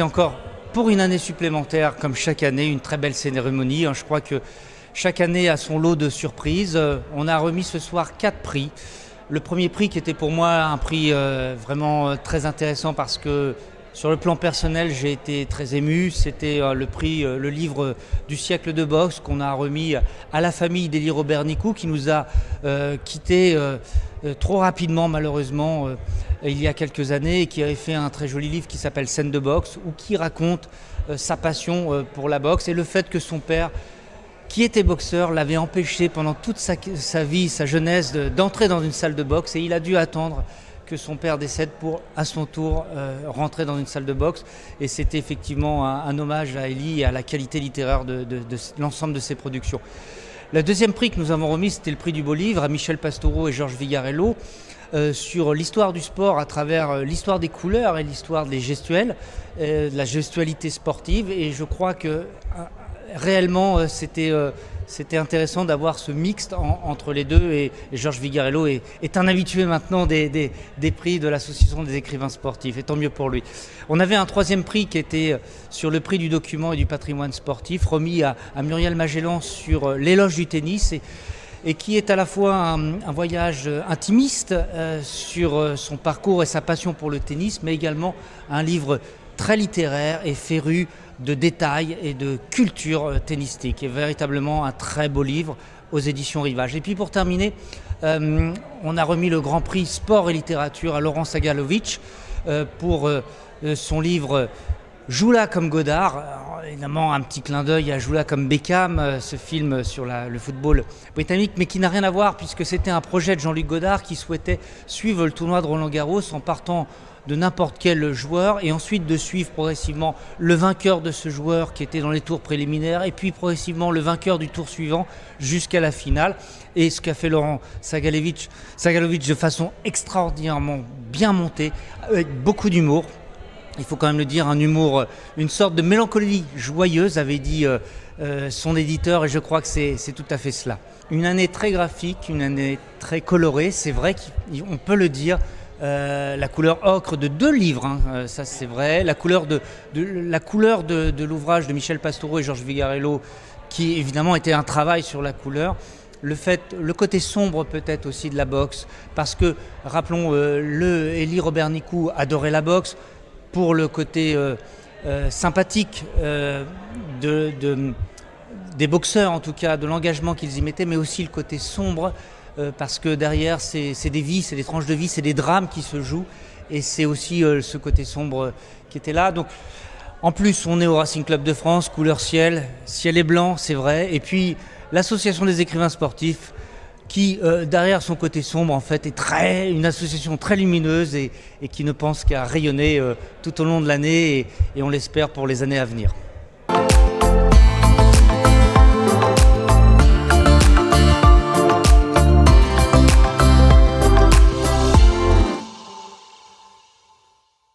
c'était encore pour une année supplémentaire, comme chaque année, une très belle cérémonie. Je crois que chaque année a son lot de surprises. On a remis ce soir 4 prix. Le premier prix qui était pour moi un prix vraiment très intéressant parce que sur le plan personnel, j'ai été très ému. C'était le prix, le livre du siècle de boxe qu'on a remis à la famille d'Élie Robert-Nicou qui nous a quittés trop rapidement malheureusement il y a quelques années et qui avait fait un très joli livre qui s'appelle Scène de boxe ou qui raconte sa passion pour la boxe et le fait que son père, qui était boxeur, l'avait empêché pendant toute sa vie, sa jeunesse, d'entrer dans une salle de boxe et il a dû attendre que son père décède pour, à son tour, rentrer dans une salle de boxe. Et c'était effectivement un hommage à Élie et à la qualité littéraire de l'ensemble de ses productions. Le deuxième prix que nous avons remis, c'était le prix du beau livre à Michel Pastoureau et Georges Vigarello sur l'histoire du sport à travers l'histoire des couleurs et l'histoire des gestuels, de la gestualité sportive. Et je crois que réellement, c'était intéressant d'avoir ce mixte entre les deux et Georges Vigarello est un habitué maintenant des prix de l'Association des écrivains sportifs et tant mieux pour lui. On avait un troisième prix qui était sur le prix du document et du patrimoine sportif remis à Muriel Magellan sur l'éloge du tennis et qui est à la fois un voyage intimiste sur son parcours et sa passion pour le tennis mais également un livre très littéraire et féru de détails et de culture tennistique. Et véritablement un très beau livre aux éditions Rivage. Et puis pour terminer, on a remis le Grand Prix Sport et Littérature à Laurent Sagalovic pour son livre Joue-la comme Godard. Alors, évidemment, un petit clin d'œil à Joue-la comme Beckham, ce film sur le football britannique, mais qui n'a rien à voir puisque c'était un projet de Jean-Luc Godard qui souhaitait suivre le tournoi de Roland-Garros en partant de n'importe quel joueur et ensuite de suivre progressivement le vainqueur de ce joueur qui était dans les tours préliminaires et puis progressivement le vainqueur du tour suivant jusqu'à la finale. Et ce qu'a fait Laurent Sagalovic de façon extraordinairement bien montée, avec beaucoup d'humour. Il faut quand même le dire, un humour, une sorte de mélancolie joyeuse, avait dit son éditeur, et je crois que c'est tout à fait cela. Une année très graphique, une année très colorée, c'est vrai qu'on peut le dire. La couleur ocre de 2 livres, ça c'est vrai. La couleur de l'ouvrage de Michel Pastoureau et Georges Vigarello, qui évidemment était un travail sur la couleur. Le côté sombre peut-être aussi de la boxe, parce que, rappelons, Élie Robert-Nicou adorait la boxe pour le côté sympathique des boxeurs, en tout cas, de l'engagement qu'ils y mettaient, mais aussi le côté sombre, parce que derrière, c'est des vies, c'est des tranches de vie, c'est des drames qui se jouent, et c'est aussi ce côté sombre qui était là. Donc, en plus, on est au Racing Club de France, couleur ciel est blanc, c'est vrai, et puis l'Association des écrivains sportifs, qui, derrière son côté sombre, en fait, est une association très lumineuse et qui ne pense qu'à rayonner tout au long de l'année, et on l'espère pour les années à venir.